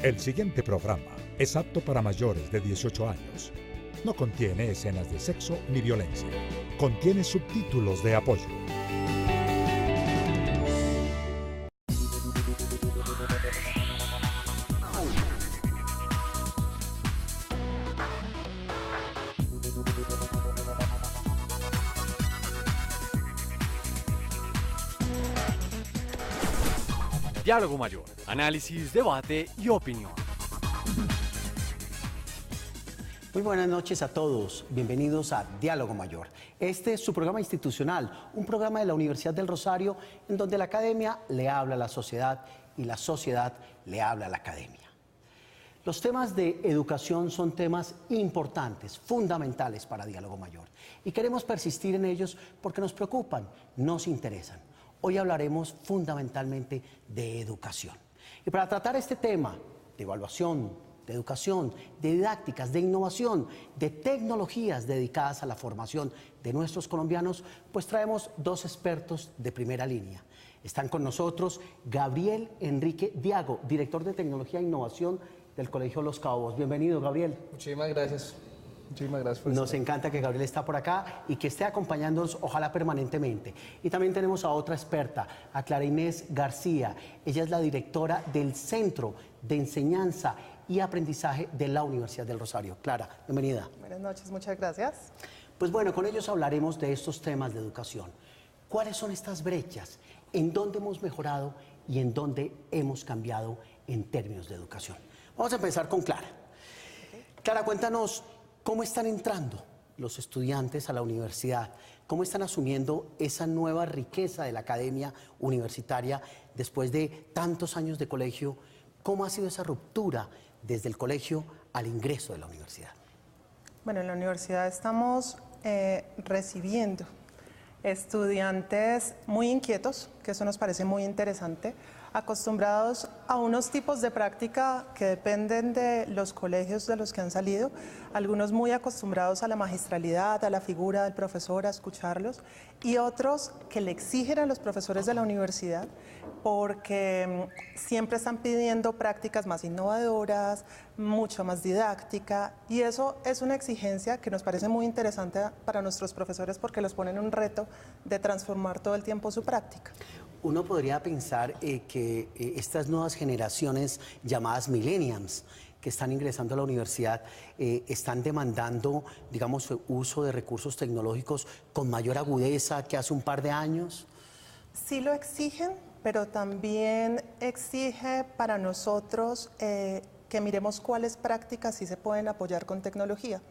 El siguiente programa es apto para mayores de 18 años. No contiene escenas de sexo ni violencia. Contiene subtítulos de apoyo. Diálogo Mayor, análisis, debate y opinión. Muy buenas noches a todos, bienvenidos a Diálogo Mayor. Este es su programa institucional, un programa de la Universidad del Rosario en donde la academia le habla a la sociedad y la sociedad le habla a la academia. Los temas de educación son temas importantes, fundamentales para Diálogo Mayor y queremos persistir en ellos porque nos preocupan, nos interesan. Hoy hablaremos fundamentalmente de educación. Y para tratar este tema de evaluación, de educación, de didácticas, de innovación, de tecnologías dedicadas a la formación de nuestros colombianos, pues traemos dos expertos de primera línea. Están con nosotros Gabriel Enrique Diago, director de Tecnología e Innovación del Colegio Los Cabos. Bienvenido, Gabriel. Muchísimas gracias. Muchísimas gracias por Nos estar. encanta que Gabriel está por acá y que esté acompañándonos, ojalá permanentemente. Y también tenemos a otra experta, a Clara Inés García. Ella es la directora del Centro de Enseñanza y Aprendizaje de la Universidad del Rosario. Clara, bienvenida. Buenas noches, muchas gracias. Pues bueno, con ellos hablaremos de estos temas de educación. ¿Cuáles son estas brechas? ¿En dónde hemos mejorado y en dónde hemos cambiado en términos de educación? Vamos a empezar con Clara. Clara, cuéntanos cómo están entrando los estudiantes a la universidad, cómo están asumiendo esa nueva riqueza de la academia universitaria después de tantos años de colegio. ¿Cómo ha sido esa ruptura desde el colegio al ingreso de la universidad? Bueno, en la universidad estamos recibiendo estudiantes muy inquietos, que eso nos parece muy interesante, acostumbrados a unos tipos de práctica que dependen de los colegios de los que han salido, algunos muy acostumbrados a la magistralidad, a la figura del profesor, a escucharlos, y otros que le exigen a los profesores de la universidad porque siempre están pidiendo prácticas más innovadoras, mucho más didáctica, y eso es una exigencia que nos parece muy interesante para nuestros profesores porque los ponen en un reto de transformar todo el tiempo su práctica. Uno podría pensar que estas nuevas generaciones llamadas millennials que están ingresando a la universidad están demandando, digamos, su uso de recursos tecnológicos con mayor agudeza que hace un par de años. Sí lo exigen, pero también exige para nosotros que miremos cuáles prácticas sí se pueden apoyar con tecnología.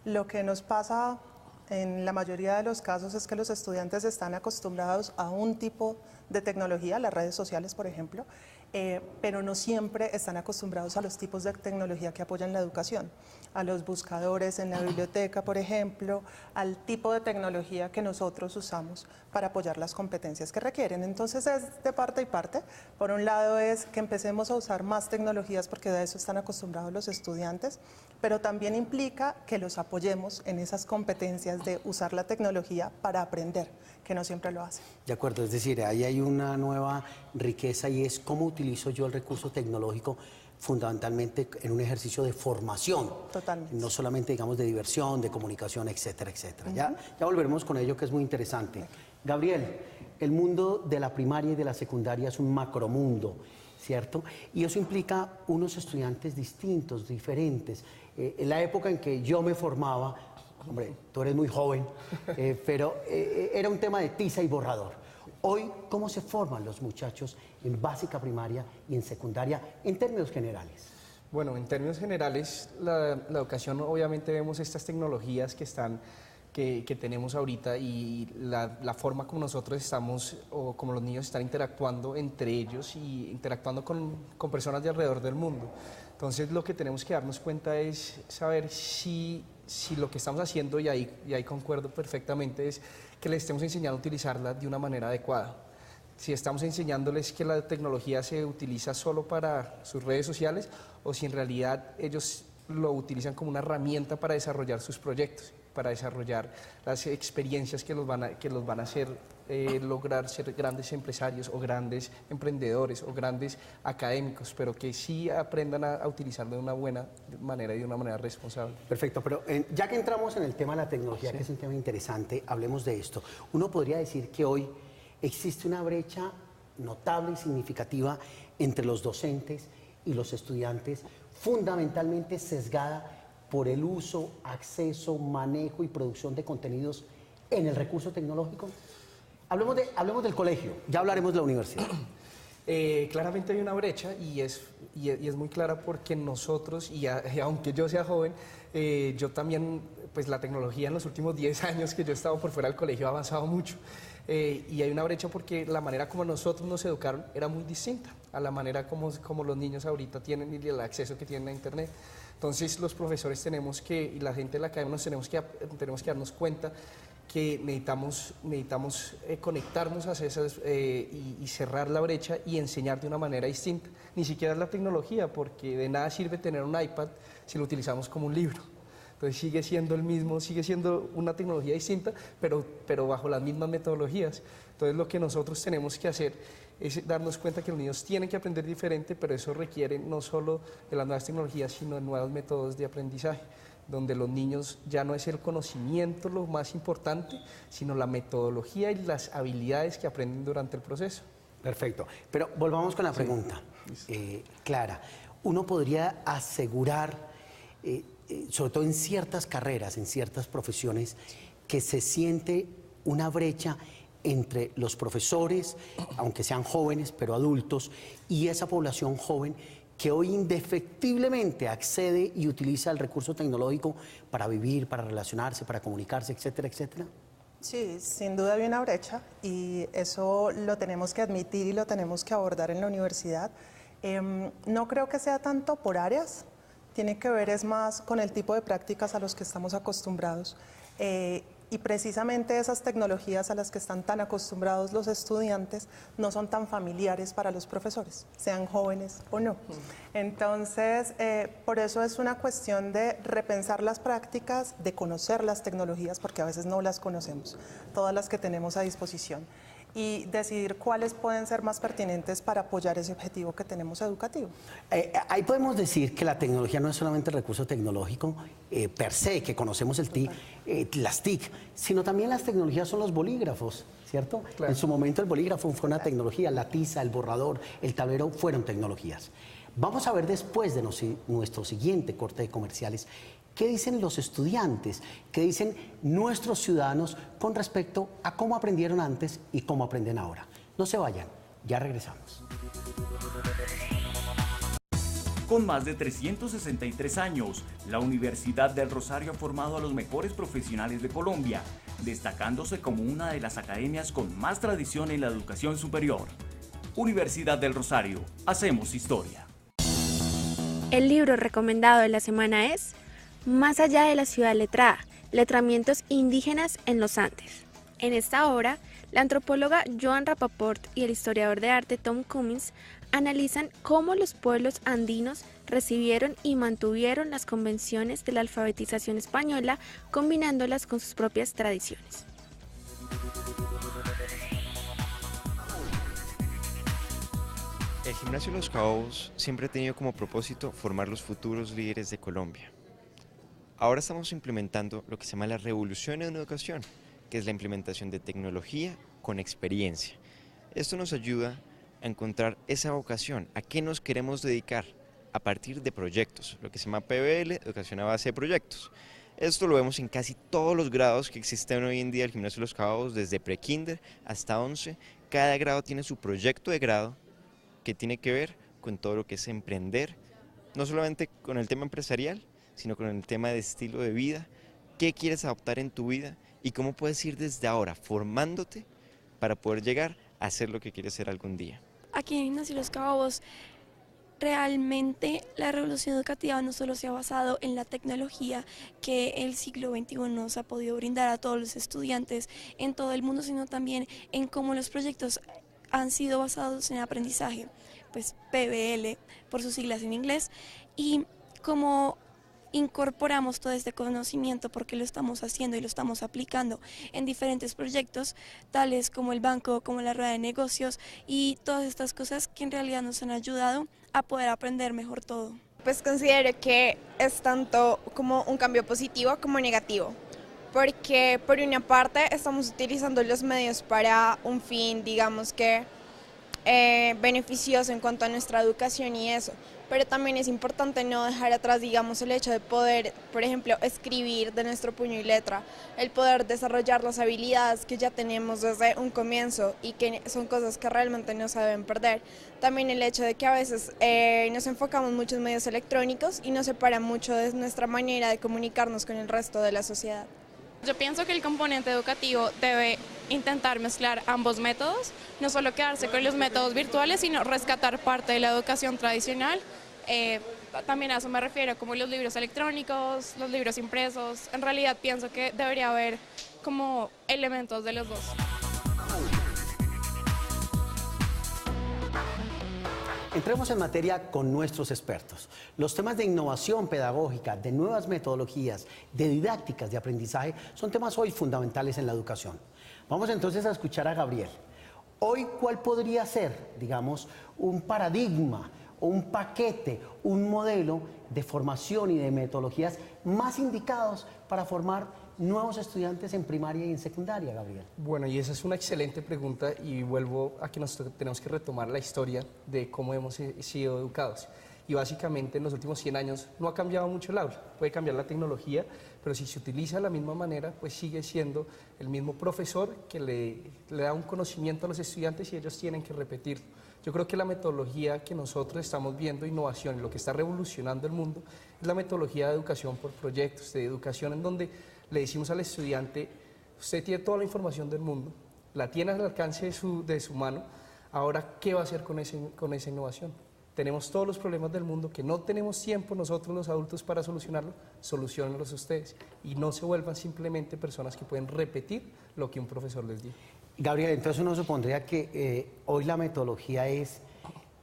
Lo que nos pasa en la mayoría de los casos es que los estudiantes están acostumbrados a un tipo de tecnología, las redes sociales, por ejemplo, pero no siempre están acostumbrados a los tipos de tecnología que apoyan la educación, a los buscadores en la biblioteca, por ejemplo, al tipo de tecnología que nosotros usamos para apoyar las competencias que requieren. Entonces es de parte y parte. Por un lado es que empecemos a usar más tecnologías porque de eso están acostumbrados los estudiantes, pero también implica que los apoyemos en esas competencias de usar la tecnología para aprender, que no siempre lo hacen. De acuerdo, es decir, ahí hay una nueva riqueza y es cómo utilizo yo el recurso tecnológico fundamentalmente en un ejercicio de formación. Totalmente. No solamente, digamos, de diversión, de comunicación, etcétera, etcétera. Ya volveremos con ello, que es muy interesante. Gabriel, el mundo de la primaria y de la secundaria es un macromundo, ¿cierto? Y eso implica unos estudiantes distintos, diferentes. En la época en que yo me formaba, hombre, tú eres muy joven, pero era un tema de tiza y borrador. Hoy, ¿cómo se forman los muchachos en básica primaria y en secundaria en términos generales? Bueno, en términos generales, la educación, obviamente vemos estas tecnologías que tenemos ahorita y la forma como nosotros estamos, o como los niños están interactuando entre ellos y interactuando con personas de alrededor del mundo. Entonces, lo que tenemos que darnos cuenta es saber si lo que estamos haciendo, y ahí concuerdo perfectamente, es que les estemos enseñando a utilizarla de una manera adecuada. Si estamos enseñándoles que la tecnología se utiliza solo para sus redes sociales o si en realidad ellos lo utilizan como una herramienta para desarrollar sus proyectos. para desarrollar las experiencias que los van a hacer lograr ser grandes empresarios o grandes emprendedores o grandes académicos, pero que sí aprendan a utilizarlo de una buena manera y de una manera responsable. Perfecto, pero ya que entramos en el tema de la tecnología, sí, que es un tema interesante, hablemos de esto. Uno podría decir que hoy existe una brecha notable y significativa entre los docentes y los estudiantes, fundamentalmente sesgada por el uso, acceso, manejo y producción de contenidos en el recurso tecnológico. Hablemos del colegio, ya hablaremos de la universidad. Claramente hay una brecha y es muy clara porque nosotros, y aunque yo sea joven, yo también, pues la tecnología en los últimos 10 años que yo he estado por fuera del colegio ha avanzado mucho. Y hay una brecha porque la manera como nosotros nos educaron era muy distinta a la manera como los niños ahorita tienen y el acceso que tienen a Internet. Entonces los profesores y la gente de la academia tenemos que darnos cuenta que necesitamos conectarnos a esas y cerrar la brecha y enseñar de una manera distinta. Ni siquiera es la tecnología, porque de nada sirve tener un iPad si lo utilizamos como un libro. Entonces sigue siendo el mismo, sigue siendo una tecnología distinta, pero bajo las mismas metodologías. Entonces lo que nosotros tenemos que hacer es darnos cuenta que los niños tienen que aprender diferente, pero eso requiere no solo de las nuevas tecnologías, sino de nuevos métodos de aprendizaje, donde los niños ya no es el conocimiento lo más importante, sino la metodología y las habilidades que aprenden durante el proceso. Perfecto, pero volvamos con la pregunta. Clara, uno podría asegurar, sobre todo en ciertas carreras, en ciertas profesiones, que se siente una brecha entre los profesores, aunque sean jóvenes, pero adultos, y esa población joven que hoy indefectiblemente accede y utiliza el recurso tecnológico para vivir, para relacionarse, para comunicarse, etcétera, etcétera? Sí, sin duda hay una brecha y eso lo tenemos que admitir y lo tenemos que abordar en la universidad. No creo que sea tanto por áreas, tiene que ver es más con el tipo de prácticas a los que estamos acostumbrados. Y precisamente esas tecnologías a las que están tan acostumbrados los estudiantes no son tan familiares para los profesores, sean jóvenes o no. Entonces, por eso es una cuestión de repensar las prácticas, de conocer las tecnologías, porque a veces no las conocemos, todas las que tenemos a disposición, y decidir cuáles pueden ser más pertinentes para apoyar ese objetivo que tenemos educativo. Ahí podemos decir que la tecnología no es solamente el recurso tecnológico per se, que conocemos las TIC, sino también las tecnologías son los bolígrafos, ¿cierto? Claro. En su momento el bolígrafo fue una tecnología, la tiza, el borrador, el tablero fueron tecnologías. Vamos a ver después de nuestro siguiente corte de comerciales qué dicen los estudiantes, qué dicen nuestros ciudadanos con respecto a cómo aprendieron antes y cómo aprenden ahora. No se vayan, ya regresamos. Con más de 363 años, la Universidad del Rosario ha formado a los mejores profesionales de Colombia, destacándose como una de las academias con más tradición en la educación superior. Universidad del Rosario, hacemos historia. El libro recomendado de la semana es Más allá de la ciudad letrada, letramientos indígenas en los Andes. En esta obra, la antropóloga Joan Rapaport y el historiador de arte Tom Cummins analizan cómo los pueblos andinos recibieron y mantuvieron las convenciones de la alfabetización española, combinándolas con sus propias tradiciones. El Gimnasio Los Caobos siempre ha tenido como propósito formar los futuros líderes de Colombia. Ahora estamos implementando lo que se llama la revolución en educación, que es la implementación de tecnología con experiencia. Esto nos ayuda a encontrar esa vocación, a qué nos queremos dedicar a partir de proyectos, lo que se llama PBL, educación a base de proyectos. Esto lo vemos en casi todos los grados que existen hoy en día en el Gimnasio Los Caobos, desde pre-kinder hasta 11. Cada grado tiene su proyecto de grado que tiene que ver con todo lo que es emprender, no solamente con el tema empresarial, sino con el tema de estilo de vida, qué quieres adoptar en tu vida y cómo puedes ir desde ahora formándote para poder llegar a ser lo que quieres ser algún día. Aquí en Gimnasio Los Caobos, realmente la revolución educativa no solo se ha basado en la tecnología que el siglo XXI nos ha podido brindar a todos los estudiantes en todo el mundo, sino también en cómo los proyectos han sido basados en aprendizaje, pues PBL por sus siglas en inglés, y cómo incorporamos todo este conocimiento porque lo estamos haciendo y lo estamos aplicando en diferentes proyectos, tales como el banco, como la rueda de negocios y todas estas cosas que en realidad nos han ayudado a poder aprender mejor todo. Pues considero que es tanto como un cambio positivo como negativo, porque por una parte estamos utilizando los medios para un fin, digamos que beneficioso en cuanto a nuestra educación y eso, pero también es importante no dejar atrás, digamos, el hecho de poder, por ejemplo, escribir de nuestro puño y letra, el poder desarrollar las habilidades que ya tenemos desde un comienzo y que son cosas que realmente no se deben perder. También el hecho de que a veces nos enfocamos mucho en medios electrónicos y nos separa mucho de nuestra manera de comunicarnos con el resto de la sociedad. Yo pienso que el componente educativo debe intentar mezclar ambos métodos, no solo quedarse con los métodos virtuales, sino rescatar parte de la educación tradicional. También a eso me refiero, como los libros electrónicos, los libros impresos. En realidad pienso que debería haber como elementos de los dos. Entremos en materia con nuestros expertos. Los temas de innovación pedagógica, de nuevas metodologías, de didácticas de aprendizaje son temas hoy fundamentales en la educación. Vamos entonces a escuchar a Gabriel. Hoy, ¿cuál podría ser, digamos, un paradigma, un paquete, un modelo de formación y de metodologías más indicados para formar nuevos estudiantes en primaria y en secundaria, Gabriel? Bueno, y esa es una excelente pregunta y vuelvo a que tenemos que retomar la historia de cómo hemos sido educados. Y básicamente en los últimos 100 años no ha cambiado mucho el aula, puede cambiar la tecnología, pero si se utiliza de la misma manera, pues sigue siendo el mismo profesor que le da un conocimiento a los estudiantes y ellos tienen que repetirlo. Yo creo que la metodología que nosotros estamos viendo, innovación, lo que está revolucionando el mundo, es la metodología de educación por proyectos, de educación en donde le decimos al estudiante, usted tiene toda la información del mundo, la tiene al alcance de su mano, ahora, ¿qué va a hacer con esa innovación? Tenemos todos los problemas del mundo que no tenemos tiempo nosotros los adultos para solucionarlo, soluciónenlos ustedes y no se vuelvan simplemente personas que pueden repetir lo que un profesor les dijo. Gabriel, entonces uno supondría que hoy la metodología es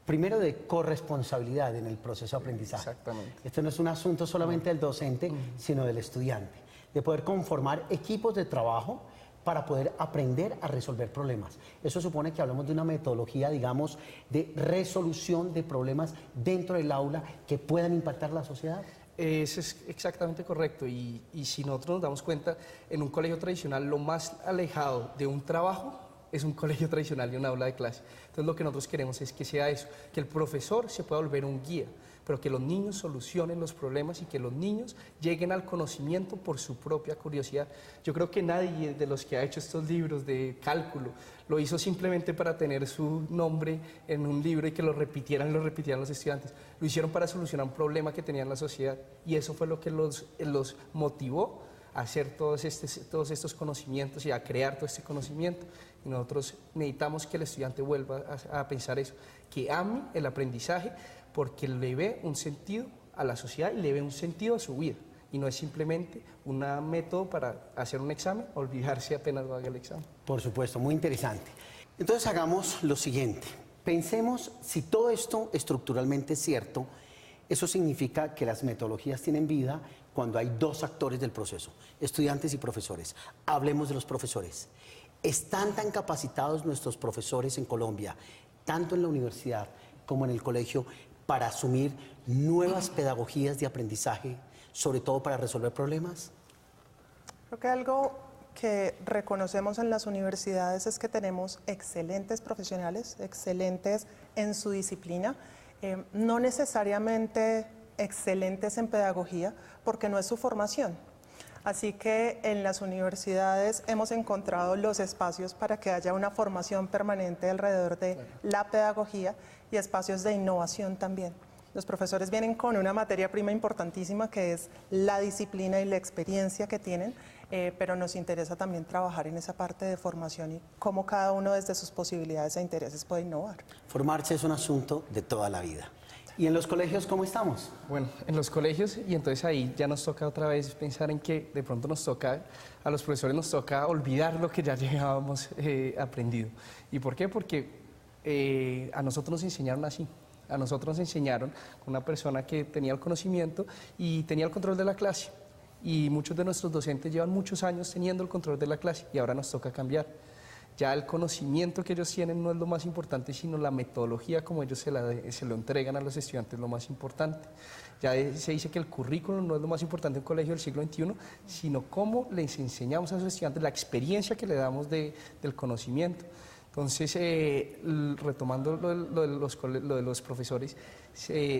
primero de corresponsabilidad en el proceso de aprendizaje. Exactamente. Esto no es un asunto solamente del docente, sino del estudiante, de poder conformar equipos de trabajo para poder aprender a resolver problemas. Eso supone que hablamos de una metodología, digamos, de resolución de problemas dentro del aula que puedan impactar la sociedad. Eso es exactamente correcto y si nosotros nos damos cuenta, en un colegio tradicional lo más alejado de un trabajo es un colegio tradicional y un aula de clase. Entonces lo que nosotros queremos es que sea eso, que el profesor se pueda volver un guía, pero que los niños solucionen los problemas y que los niños lleguen al conocimiento por su propia curiosidad. Yo creo que nadie de los que ha hecho estos libros de cálculo lo hizo simplemente para tener su nombre en un libro y que lo repitieran los estudiantes. Lo hicieron para solucionar un problema que tenía la sociedad y eso fue lo que los motivó a hacer todos estos conocimientos y a crear todo este conocimiento. Y nosotros necesitamos que el estudiante vuelva a pensar eso, que ame el aprendizaje porque le ve un sentido a la sociedad y le ve un sentido a su vida. Y no es simplemente un método para hacer un examen, olvidarse apenas haga el examen. Por supuesto, muy interesante. Entonces hagamos lo siguiente. Pensemos si todo esto estructuralmente es cierto, eso significa que las metodologías tienen vida cuando hay dos actores del proceso, estudiantes y profesores. Hablemos de los profesores. ¿Están tan capacitados nuestros profesores en Colombia, tanto en la universidad como en el colegio, para asumir nuevas pedagogías de aprendizaje, sobre todo para resolver problemas? Creo que algo que reconocemos en las universidades es que tenemos excelentes profesionales, excelentes en su disciplina, no necesariamente excelentes en pedagogía, porque no es su formación. Así que en las universidades hemos encontrado los espacios para que haya una formación permanente alrededor de la pedagogía y espacios de innovación también. Los profesores vienen con una materia prima importantísima que es la disciplina y la experiencia que tienen, pero nos interesa también trabajar en esa parte de formación y cómo cada uno desde sus posibilidades e intereses puede innovar. Formarse es un asunto de toda la vida. ¿Y en los colegios cómo estamos? Bueno, en los colegios, y entonces ahí ya nos toca otra vez pensar en que de pronto a los profesores nos toca olvidar lo que ya llevábamos aprendido. ¿Y por qué? Porque a nosotros nos enseñaron así. A nosotros nos enseñaron con una persona que tenía el conocimiento y tenía el control de la clase. Y muchos de nuestros docentes llevan muchos años teniendo el control de la clase y ahora nos toca cambiar. Ya el conocimiento que ellos tienen no es lo más importante, sino la metodología como ellos se lo entregan a los estudiantes es lo más importante. Ya se dice que el currículum no es lo más importante en un colegio del siglo XXI, sino cómo les enseñamos a los estudiantes, la experiencia que le damos del conocimiento. Entonces, retomando lo de los profesores,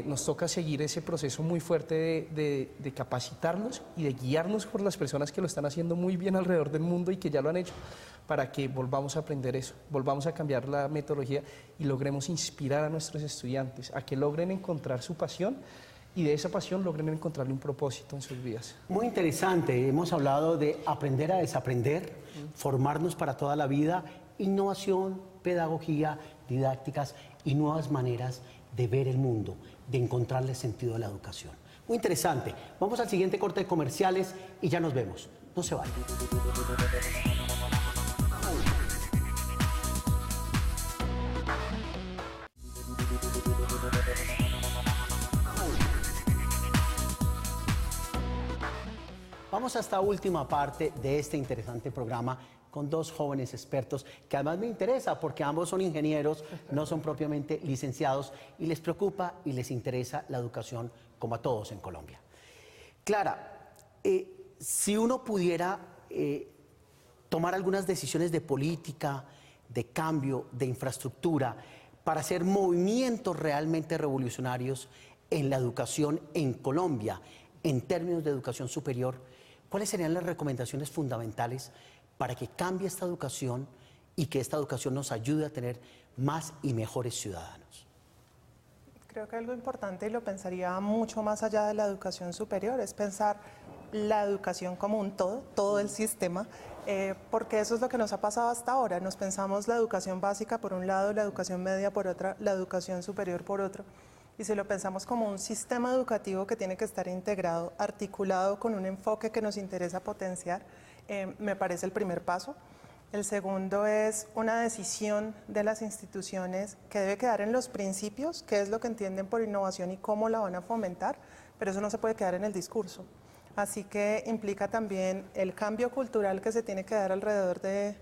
nos toca seguir ese proceso muy fuerte de capacitarlos y de guiarnos por las personas que lo están haciendo muy bien alrededor del mundo y que ya lo han hecho, para que volvamos a aprender eso, volvamos a cambiar la metodología y logremos inspirar a nuestros estudiantes a que logren encontrar su pasión y de esa pasión logren encontrarle un propósito en sus vidas. Muy interesante, hemos hablado de aprender a desaprender, formarnos para toda la vida, innovación, pedagogía, didácticas y nuevas maneras de ver el mundo, de encontrarle sentido a la educación. Muy interesante. Vamos al siguiente corte de comerciales y ya nos vemos. No se vayan. Vamos a esta última parte de este interesante programa con dos jóvenes expertos que además me interesa porque ambos son ingenieros, no son propiamente licenciados y les preocupa y les interesa la educación como a todos en Colombia. Clara, si uno pudiera tomar algunas decisiones de política, de cambio, de infraestructura, para hacer movimientos realmente revolucionarios en la educación en Colombia, en términos de educación superior, ¿cuáles serían las recomendaciones fundamentales para que cambie esta educación y que esta educación nos ayude a tener más y mejores ciudadanos? Creo que algo importante, y lo pensaría mucho más allá de la educación superior, es pensar la educación como un todo el sistema, porque eso es lo que nos ha pasado hasta ahora. Nos pensamos la educación básica por un lado, la educación media por otra, la educación superior por otro. Y si lo pensamos como un sistema educativo que tiene que estar integrado, articulado con un enfoque que nos interesa potenciar, me parece el primer paso. El segundo es una decisión de las instituciones que debe quedar en los principios, qué es lo que entienden por innovación y cómo la van a fomentar, pero eso no se puede quedar en el discurso. Así que implica también el cambio cultural que se tiene que dar alrededor de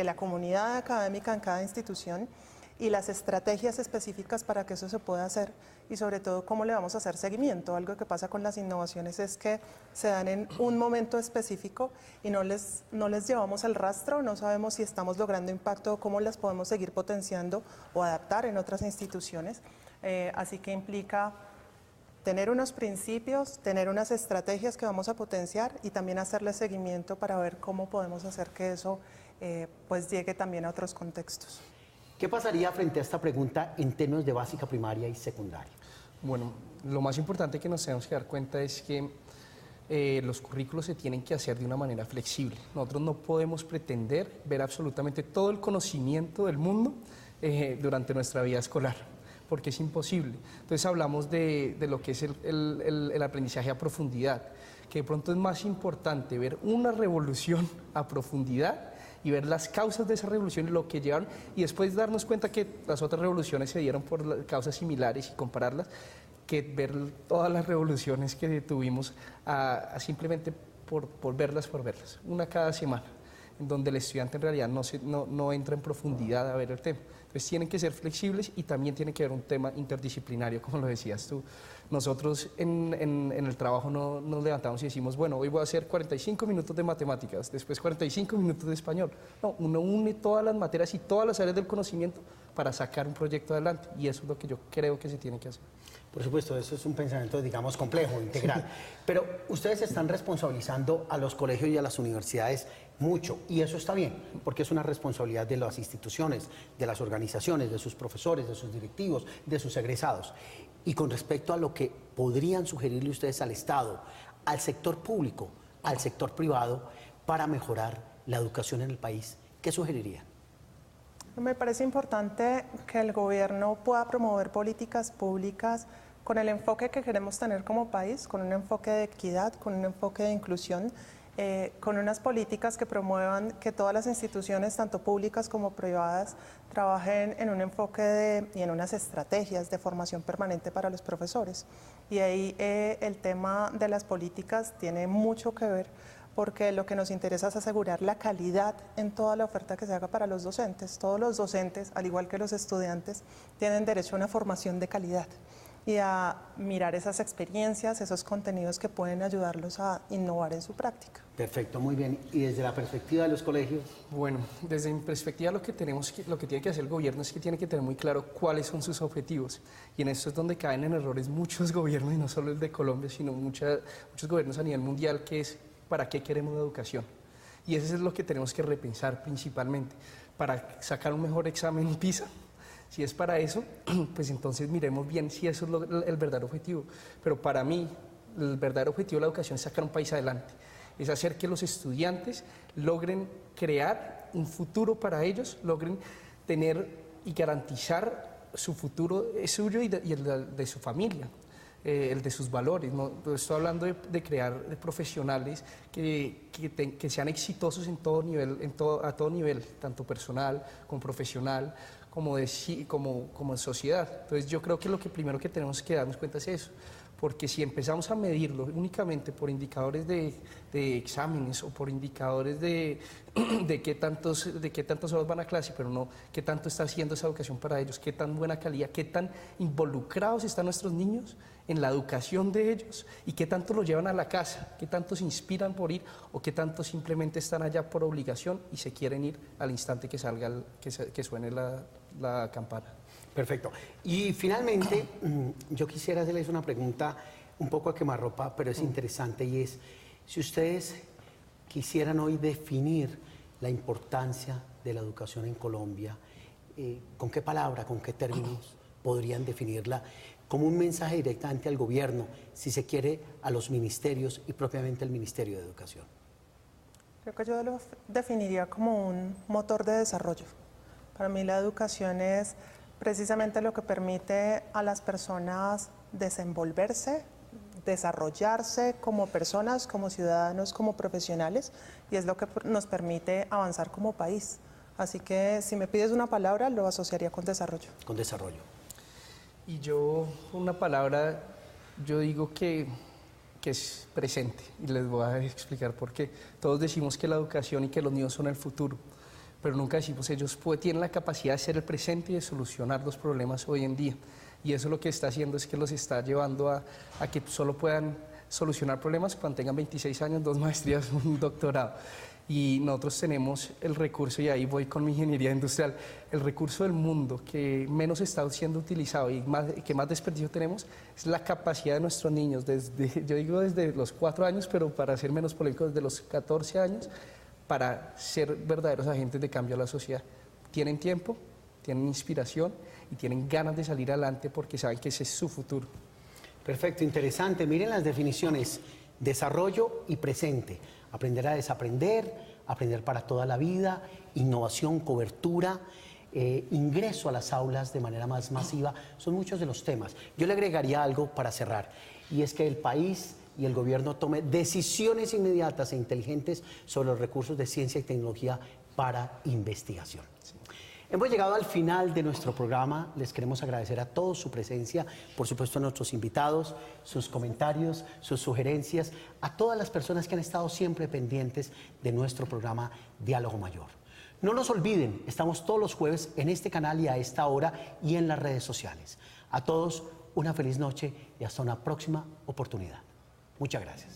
la comunidad académica en cada institución y las estrategias específicas para que eso se pueda hacer y sobre todo cómo le vamos a hacer seguimiento. Algo que pasa con las innovaciones es que se dan en un momento específico y no les llevamos el rastro, no sabemos si estamos logrando impacto o cómo las podemos seguir potenciando o adaptar en otras instituciones. Así que implica tener unos principios, tener unas estrategias que vamos a potenciar y también hacerle seguimiento para ver cómo podemos hacer que eso llegue también a otros contextos. ¿Qué pasaría frente a esta pregunta en términos de básica, primaria y secundaria? Bueno, lo más importante que nos tenemos que dar cuenta es que los currículos se tienen que hacer de una manera flexible. Nosotros no podemos pretender ver absolutamente todo el conocimiento del mundo durante nuestra vida escolar, porque es imposible. Entonces hablamos de lo que es el aprendizaje a profundidad, que de pronto es más importante ver una revolución a profundidad y ver las causas de esa revolución y lo que llevaron, y después darnos cuenta que las otras revoluciones se dieron por causas similares y compararlas, que ver todas las revoluciones que tuvimos simplemente por verlas, una cada semana, en donde el estudiante en realidad no entra en profundidad a ver el tema. Entonces tienen que ser flexibles y también tiene que haber un tema interdisciplinario, como lo decías tú. Nosotros en el trabajo no nos levantamos y decimos, bueno, hoy voy a hacer 45 minutos de matemáticas, después 45 minutos de español. No, uno une todas las materias y todas las áreas del conocimiento para sacar un proyecto adelante, y eso es lo que yo creo que se tiene que hacer. Por supuesto, eso es un pensamiento, digamos, complejo, integral. Sí. Pero ustedes están responsabilizando a los colegios y a las universidades mucho, y eso está bien, porque es una responsabilidad de las instituciones, de las organizaciones, de sus profesores, de sus directivos, de sus egresados. Y con respecto a lo que podrían sugerirle ustedes al Estado, al sector público, al sector privado, para mejorar la educación en el país, ¿qué sugerirían? Me parece importante que el gobierno pueda promover políticas públicas con el enfoque que queremos tener como país, con un enfoque de equidad, con un enfoque de inclusión, con unas políticas que promuevan que todas las instituciones, tanto públicas como privadas, trabajen en un enfoque y en unas estrategias de formación permanente para los profesores. Y ahí el tema de las políticas tiene mucho que ver, porque lo que nos interesa es asegurar la calidad en toda la oferta que se haga para los docentes. Todos los docentes, al igual que los estudiantes, tienen derecho a una formación de calidad y a mirar esas experiencias, esos contenidos que pueden ayudarlos a innovar en su práctica. Perfecto, muy bien. ¿Y desde la perspectiva de los colegios? Bueno, desde mi perspectiva lo que tiene que hacer el gobierno es que tiene que tener muy claro cuáles son sus objetivos. Y en esto es donde caen en errores muchos gobiernos, y no solo el de Colombia, sino muchos gobiernos a nivel mundial, que es ¿para qué queremos la educación? Y eso es lo que tenemos que repensar principalmente. ¿Para sacar un mejor examen PISA? Si es para eso, pues entonces miremos bien si eso es el verdadero objetivo. Pero para mí, el verdadero objetivo de la educación es sacar un país adelante. Es hacer que los estudiantes logren crear un futuro para ellos, logren tener y garantizar su futuro suyo y el de su familia, el de sus valores. ¿No? Estoy hablando de crear profesionales que sean exitosos en todo nivel, a todo nivel, tanto personal como profesional, como en sociedad. Entonces yo creo que lo que primero que tenemos que darnos cuenta es eso, porque si empezamos a medirlo únicamente por indicadores de exámenes o por indicadores de qué tantas horas van a clase, pero no qué tanto está haciendo esa educación para ellos, qué tan buena calidad, qué tan involucrados están nuestros niños en la educación de ellos y qué tanto los llevan a la casa, qué tanto se inspiran por ir o qué tanto simplemente están allá por obligación y se quieren ir al instante que salga, que suene la campana. Perfecto. Y finalmente, yo quisiera hacerles una pregunta un poco a quemarropa, pero es interesante, y es, si ustedes quisieran hoy definir la importancia de la educación en Colombia, ¿con qué palabra, con qué términos podrían definirla como un mensaje directamente al gobierno, si se quiere, a los ministerios y propiamente al Ministerio de Educación? Creo que yo lo definiría como un motor de desarrollo. Para mí la educación es precisamente lo que permite a las personas desenvolverse, desarrollarse como personas, como ciudadanos, como profesionales, y es lo que nos permite avanzar como país. Así que si me pides una palabra, lo asociaría con desarrollo. Con desarrollo. Y yo, una palabra, yo digo que es presente, y les voy a explicar por qué. Todos decimos que la educación y que los niños son el futuro, pero nunca decimos ellos tienen la capacidad de ser el presente y de solucionar los problemas hoy en día. Y eso lo que está haciendo es que los está llevando a que solo puedan solucionar problemas cuando tengan 26 años, 2 maestrías, un doctorado. Y nosotros tenemos el recurso, y ahí voy con mi ingeniería industrial, el recurso del mundo que menos está siendo utilizado y que más desperdicio tenemos es la capacidad de nuestros niños, yo digo desde los 4 años, pero para ser menos polémico, desde los 14 años, para ser verdaderos agentes de cambio a la sociedad. Tienen tiempo, tienen inspiración y tienen ganas de salir adelante porque saben que ese es su futuro. Perfecto, interesante. Miren las definiciones: desarrollo y presente. Aprender a desaprender, aprender para toda la vida, innovación, cobertura, ingreso a las aulas de manera más masiva. Son muchos de los temas. Yo le agregaría algo para cerrar, y es que el país y el gobierno tome decisiones inmediatas e inteligentes sobre los recursos de ciencia y tecnología para investigación. Sí. Hemos llegado al final de nuestro programa. Les queremos agradecer a todos su presencia, por supuesto a nuestros invitados, sus comentarios, sus sugerencias, a todas las personas que han estado siempre pendientes de nuestro programa Diálogo Mayor. No nos olviden, estamos todos los jueves en este canal y a esta hora y en las redes sociales. A todos una feliz noche y hasta una próxima oportunidad. Muchas gracias.